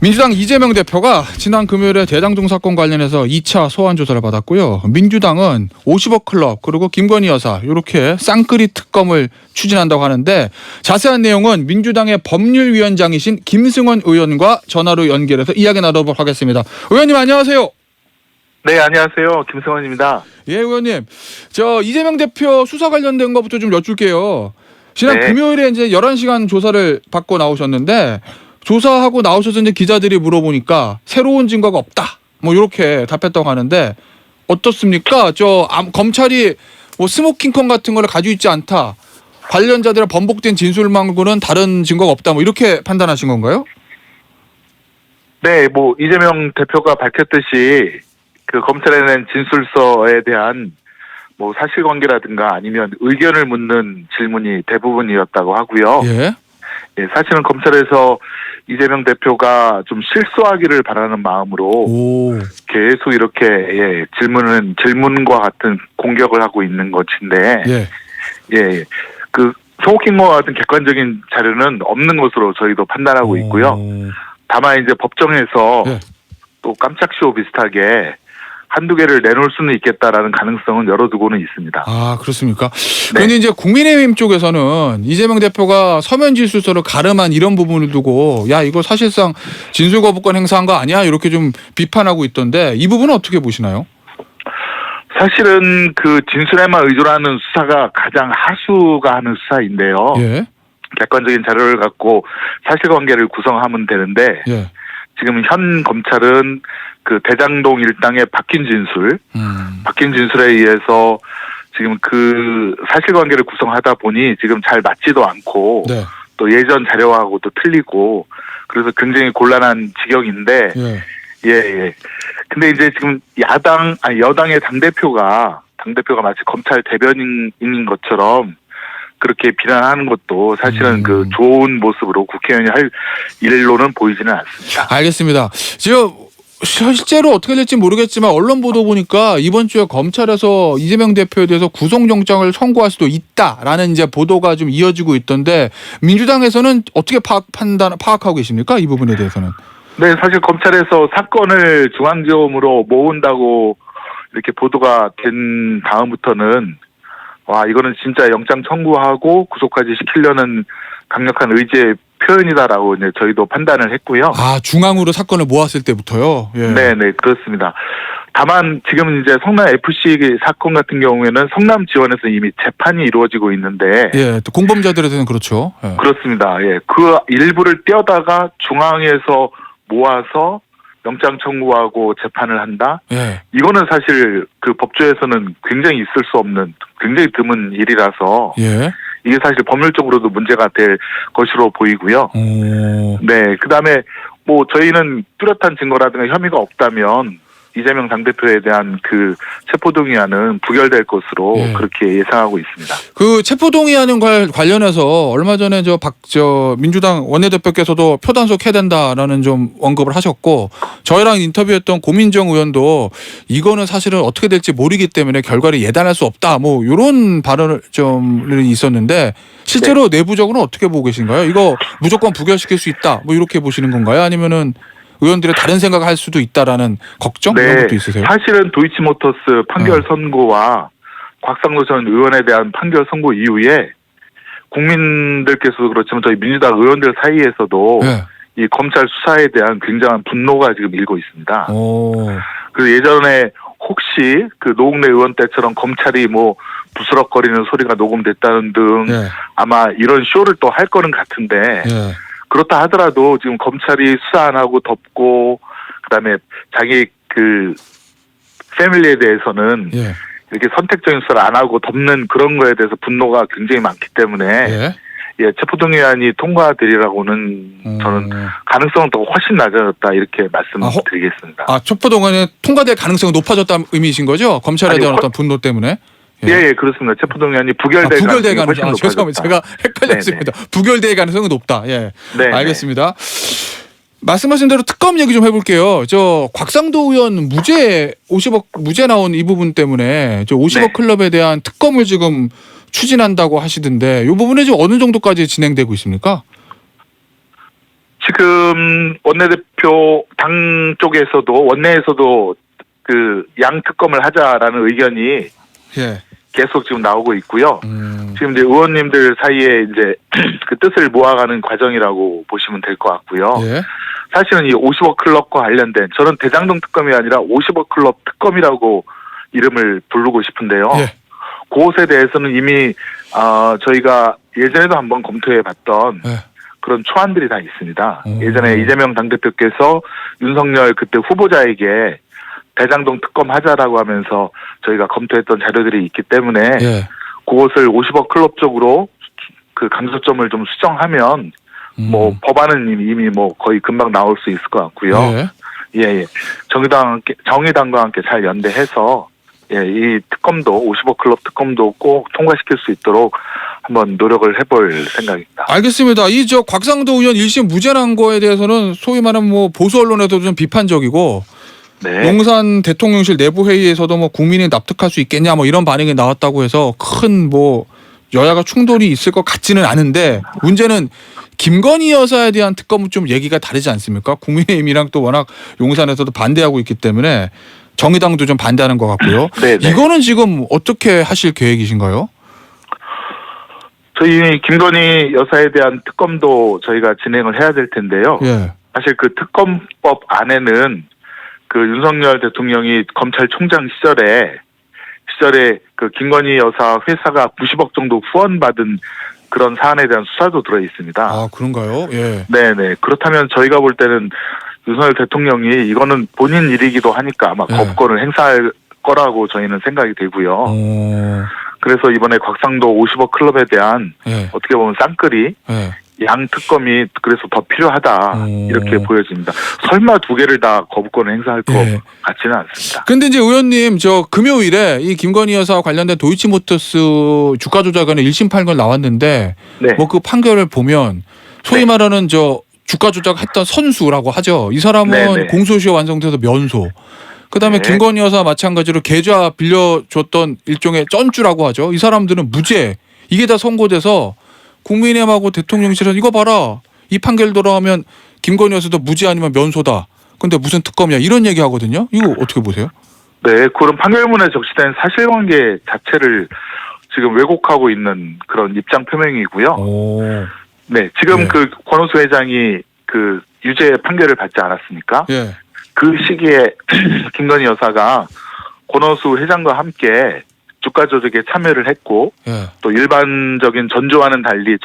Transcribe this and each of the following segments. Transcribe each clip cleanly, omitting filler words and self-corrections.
민주당 이재명 대표가 지난 금요일에 대장동 사건 관련해서 2차 소환 조사를 받았고요. 민주당은 50억 클럽 그리고 김건희 여사 이렇게 쌍끌이 특검을 추진한다고 하는데 자세한 내용은 민주당의 법률위원장이신 김승원 의원과 전화로 연결해서 이야기 나눠보도록 하겠습니다. 의원님 안녕하세요. 네, 안녕하세요. 김승원입니다. 예, 의원님. 이재명 대표 수사 관련된 것부터 좀 여쭐게요. 지난 네. 금요일에 이제 11시간 조사를 받고 나오셨는데 조사하고 나오셔서 이제 기자들이 물어보니까 새로운 증거가 없다. 뭐 이렇게 답했다고 하는데 어떻습니까? 검찰이 뭐 스모킹건 같은 걸 가지고 있지 않다. 관련자들의 번복된 진술 말고는 다른 증거가 없다. 뭐 이렇게 판단하신 건가요? 네, 뭐 이재명 대표가 밝혔듯이 그 검찰에 낸 진술서에 대한 뭐 사실관계라든가 아니면 의견을 묻는 질문이 대부분이었다고 하고요. 예. 예, 사실은 검찰에서 이재명 대표가 좀 실수하기를 바라는 마음으로 오. 계속 이렇게 질문과 같은 공격을 하고 있는 것인데, 예. 그 스모킹과 같은 객관적인 자료는 없는 것으로 저희도 판단하고 있고요. 다만 이제 법정에서 예. 또 깜짝 쇼 비슷하게 한두 개를 내놓을 수는 있겠다라는 가능성은 열어두고는 있습니다. 아, 그렇습니까? 네. 그런데 이제 국민의힘 쪽에서는 이재명 대표가 서면 진술서를 가름한 이런 부분을 두고 야, 이거 사실상 진술 거부권 행사한 거 아니야? 이렇게 좀 비판하고 있던데 이 부분은 어떻게 보시나요? 사실은 그 진술에만 의존하는 수사가 가장 하수가 하는 수사인데요. 예. 객관적인 자료를 갖고 사실관계를 구성하면 되는데 예. 지금 현 검찰은 그 대장동 일당의 바뀐 진술에 의해서 지금 그 사실관계를 구성하다 보니 지금 잘 맞지도 않고 네. 또 예전 자료하고도 틀리고 그래서 굉장히 곤란한 지경인데 예. 근데 이제 지금 여당의 당대표가 마치 검찰 대변인인 것처럼 그렇게 비난하는 것도 사실은 그 좋은 모습으로 국회의원이 할 일로는 보이지는 않습니다. 알겠습니다. 지금 실제로 어떻게 될지 모르겠지만 언론 보도 보니까 이번 주에 검찰에서 이재명 대표에 대해서 구속영장을 선고할 수도 있다라는 이제 보도가 좀 이어지고 있던데 민주당에서는 어떻게 파악하고 계십니까? 이 부분에 대해서는. 네, 사실 검찰에서 사건을 중앙지검으로 모은다고 이렇게 보도가 된 다음부터는 이거는 진짜 영장 청구하고 구속까지 시키려는 강력한 의지의 표현이다라고 이제 저희도 판단을 했고요. 아, 중앙으로 사건을 모았을 때부터요? 예. 네, 그렇습니다. 다만 지금 이제 성남 FC 사건 같은 경우에는 성남 지원에서 이미 재판이 이루어지고 있는데, 예, 또 공범자들에 대해서는 그렇죠. 예. 그렇습니다. 예, 그 일부를 떼어다가 중앙에서 모아서 영장 청구하고 재판을 한다. 예. 이거는 사실 그 법조에서는 굉장히 있을 수 없는 굉장히 드문 일이라서. 예. 이게 사실 법률적으로도 문제가 될 것으로 보이고요. 네, 그다음에 뭐 저희는 뚜렷한 증거라든가 혐의가 없다면 이재명 당대표에 대한 그 체포동의안은 부결될 것으로 그렇게 예상하고 있습니다. 그 체포동의안은 관련해서 얼마 전에 민주당 원내대표께서도 표단속해야 된다라는 좀 언급을 하셨고 저희랑 인터뷰했던 고민정 의원도 이거는 사실은 어떻게 될지 모르기 때문에 결과를 예단할 수 없다. 뭐 이런 발언을 좀 있었는데 실제로 내부적으로는 어떻게 보고 계신가요? 이거 무조건 부결시킬 수 있다. 뭐 이렇게 보시는 건가요? 아니면은 의원들의 다른 생각을 할 수도 있다라는 걱정 이런 것도 있으세요? 사실은 도이치모터스 판결 선고와 곽상도 전 의원에 대한 판결 선고 이후에 국민들께서도 그렇지만 저희 민주당 의원들 사이에서도 이 검찰 수사에 대한 굉장한 분노가 지금 일고 있습니다. 그리고 예전에 혹시 그 노웅래 의원 때처럼 검찰이 뭐 부스럭거리는 소리가 녹음됐다는 등 아마 이런 쇼를 또 할 거는 같은데 그렇다 하더라도 지금 검찰이 수사 안 하고 덮고 그다음에 자기 그 패밀리에 대해서는 이렇게 선택적인 수사를 안 하고 덮는 그런 거에 대해서 분노가 굉장히 많기 때문에 체포동의안이 통과되리라고는 저는 가능성은 더 훨씬 낮아졌다 이렇게 말씀드리겠습니다. 체포동의안이 통과될 가능성이 높아졌다는 의미이신 거죠? 검찰에 대한 어떤 분노 때문에? 예, 그렇습니다. 체포동의안이 부결될 가능성이 훨씬 높아졌다. 죄송합니다. 제가 헷갈렸습니다. 부결될 가능성이 높다. 예, 알겠습니다. 말씀하신 대로 특검 얘기 좀 해볼게요. 곽상도 의원 50억 무죄 나온 이 부분 때문에 50억 클럽에 대한 특검을 지금 추진한다고 하시던데 이 부분에 지금 어느 정도까지 진행되고 있습니까? 지금 원내대표 당 쪽에서도 원내에서도 그 양특검을 하자라는 의견이 예. 계속 지금 나오고 있고요. 지금 이제 의원님들 사이에 이제 그 뜻을 모아가는 과정이라고 보시면 될 것 같고요. 예. 사실은 이 50억 클럽과 관련된 저는 대장동 특검이 아니라 50억 클럽 특검이라고 이름을 부르고 싶은데요. 예. 그것에 대해서는 이미 저희가 예전에도 한번 검토해봤던 예. 그런 초안들이 다 있습니다. 예전에 이재명 당대표께서 윤석열 그때 후보자에게 대장동 특검 하자라고 하면서 저희가 검토했던 자료들이 있기 때문에 예. 그것을 50억 클럽 쪽으로 그 강조점을 좀 수정하면 뭐 법안은 이미 뭐 거의 금방 나올 수 있을 것 같고요. 예. 예. 정의당과 함께 잘 연대해서 이 특검도 50억 클럽 특검도 꼭 통과시킬 수 있도록 한번 노력을 해볼 생각입니다. 알겠습니다. 이 저 곽상도 의원 1심 무죄 난 거에 대해서는 소위 말하면 뭐 보수 언론에도 좀 비판적이고 네. 용산 대통령실 내부 회의에서도 뭐 국민이 납득할 수 있겠냐 뭐 이런 반응이 나왔다고 해서 큰 뭐 여야가 충돌이 있을 것 같지는 않은데 문제는 김건희 여사에 대한 특검은 좀 얘기가 다르지 않습니까? 국민의힘이랑 또 워낙 용산에서도 반대하고 있기 때문에 정의당도 좀 반대하는 것 같고요. 네네. 이거는 지금 어떻게 하실 계획이신가요? 저희 김건희 여사에 대한 특검도 저희가 진행을 해야 될 텐데요. 예. 사실 그 특검법 안에는 그 윤석열 대통령이 검찰총장 시절에 그 김건희 여사 회사가 90억 정도 후원받은 그런 사안에 대한 수사도 들어 있습니다. 아, 그런가요? 예. 네네. 그렇다면 저희가 볼 때는 윤석열 대통령이 이거는 본인 일이기도 하니까 아마 네. 거부권을 행사할 거라고 저희는 생각이 되고요. 그래서 이번에 곽상도 50억 클럽에 대한 예. 어떻게 보면 쌍끌이 예. 양 특검이 그래서 더 필요하다 이렇게 보여집니다. 설마 두 개를 다 거부권을 행사할 것 예. 같지는 않습니다. 근데 이제 의원님 저 금요일에 이 김건희 여사와 관련된 도이치모터스 주가 조작안의 1심 판결 나왔는데 네. 뭐 그 판결을 보면 소위 네. 말하는 저 주가 조작했던 선수라고 하죠. 이 사람은 네네. 공소시효 완성돼서 면소. 그다음에 네. 김건희 여사 마찬가지로 계좌 빌려줬던 일종의 쩐주라고 하죠. 이 사람들은 무죄. 이게 다 선고돼서 국민의힘하고 대통령실은 이거 봐라. 이 판결 돌아오면 김건희 여사도 무죄 아니면 면소다. 근데 무슨 특검이야 이런 얘기 하거든요. 이거 어떻게 보세요? 네, 그런 판결문에 적시된 사실관계 자체를 지금 왜곡하고 있는 그런 입장 표명이고요. 오. 네, 지금 예. 그 권오수 회장이 그 유죄 판결을 받지 않았습니까? 예. 그 시기에 김건희 여사가 권오수 회장과 함께 주가 조작에 참여를 했고 예. 또 일반적인 쩐주와는 달리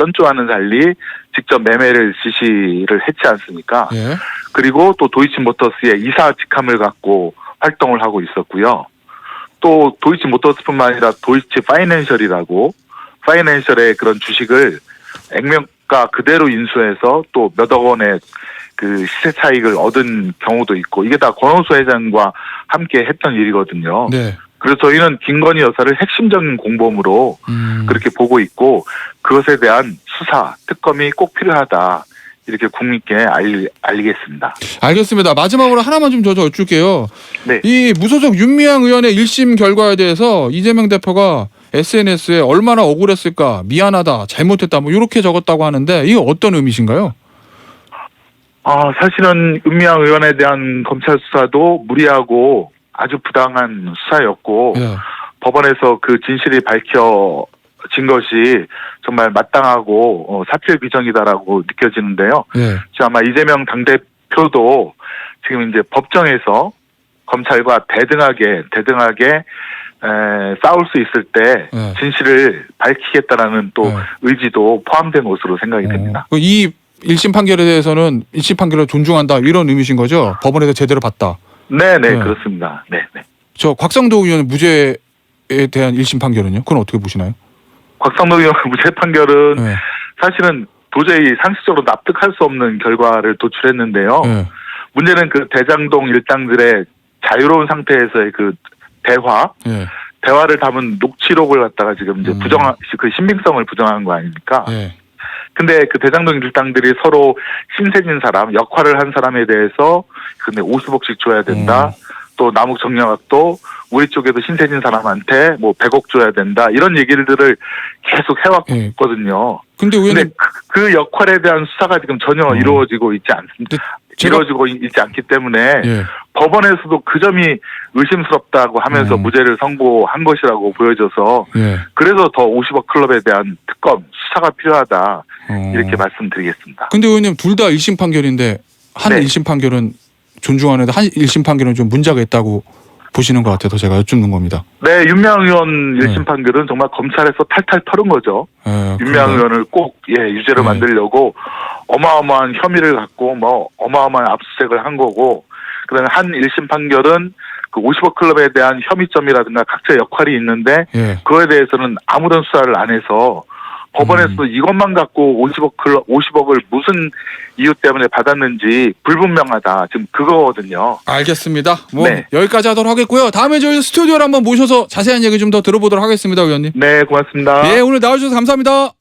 직접 매매를 지시를 했지 않습니까? 예. 그리고 또 도이치모터스의 이사 직함을 갖고 활동을 하고 있었고요. 또 도이치모터스뿐만 아니라 도이치 파이낸셜이라고 파이낸셜의 그런 주식을 액면가 그대로 인수해서 또 몇억 원의 그 시세 차익을 얻은 경우도 있고 이게 다 권오수 회장과 함께 했던 일이거든요. 네. 그래서 저희는 김건희 여사를 핵심적인 공범으로 그렇게 보고 있고 그것에 대한 수사, 특검이 꼭 필요하다. 이렇게 국민께 알리겠습니다. 알겠습니다. 마지막으로 하나만 좀 더 여쭐게요. 네. 이 무소속 윤미향 의원의 1심 결과에 대해서 이재명 대표가 SNS에 얼마나 억울했을까, 미안하다, 잘못했다, 뭐 이렇게 적었다고 하는데 이거 어떤 의미신가요? 사실은 윤미향 의원에 대한 검찰 수사도 무리하고 아주 부당한 수사였고 예. 법원에서 그 진실이 밝혀진 것이 정말 마땅하고 사필 규정이다라고 느껴지는데요. 예. 지금 아마 이재명 당대표도 지금 이제 법정에서 검찰과 대등하게 싸울 수 있을 때 네. 진실을 밝히겠다라는 또 네. 의지도 포함된 것으로 생각이 됩니다. 이 1심 판결에 대해서는 1심 판결을 존중한다 이런 의미신 거죠? 법원에서 제대로 봤다. 네네 네. 그렇습니다. 네. 저 곽상도 의원 무죄에 대한 1심 판결은요? 그건 어떻게 보시나요? 곽상도 의원 무죄 판결은 네. 사실은 도저히 상식적으로 납득할 수 없는 결과를 도출했는데요. 네. 문제는 그 대장동 일당들의 자유로운 상태에서의 그 네. 대화를 담은 녹취록을 갖다가 지금 이제 그 신빙성을 부정한 거 아닙니까? 네. 근데 그 대장동 일당들이 서로 신세진 사람, 역할을 한 사람에 대해서 근데 50억씩 줘야 된다. 또 남욱 정영학도 우리 쪽에도 신세진 사람한테 뭐 100억 줘야 된다 이런 얘기들을 계속 해왔거든요. 근데 의원님 근데 그 역할에 대한 수사가 지금 전혀 이루어지고 있지 않습니다. 이루어지고 있지 않기 때문에 예. 법원에서도 그 점이 의심스럽다고 하면서 무죄를 선고한 것이라고 보여져서 예. 그래서 더 50억 클럽에 대한 특검 수사가 필요하다 이렇게 말씀드리겠습니다. 근데 의원님 둘 다 1심 판결인데 한 네. 1심 판결은 존중하는데 한 1심 판결은 좀 문제가 있다고 보시는 것 같아서 제가 여쭙는 겁니다. 네, 윤미향 의원 1심 판결은 정말 검찰에서 탈탈 털은 거죠. 윤미향 의원을 꼭 유죄로 만들려고 어마어마한 혐의를 갖고 뭐 어마어마한 압수수색을 한 거고, 그다음에 한 1심 판결은 그 50억 클럽에 대한 혐의점이라든가 각자의 역할이 있는데 그거에 대해서는 아무런 수사를 안 해서 법원에서도 이것만 갖고 50억을 무슨 이유 때문에 받았는지 불분명하다. 지금 그거거든요. 알겠습니다. 뭐 네. 여기까지 하도록 하겠고요. 다음에 저희 스튜디오를 한번 모셔서 자세한 얘기 좀 더 들어보도록 하겠습니다, 의원님. 네, 고맙습니다. 예, 오늘 나와주셔서 감사합니다.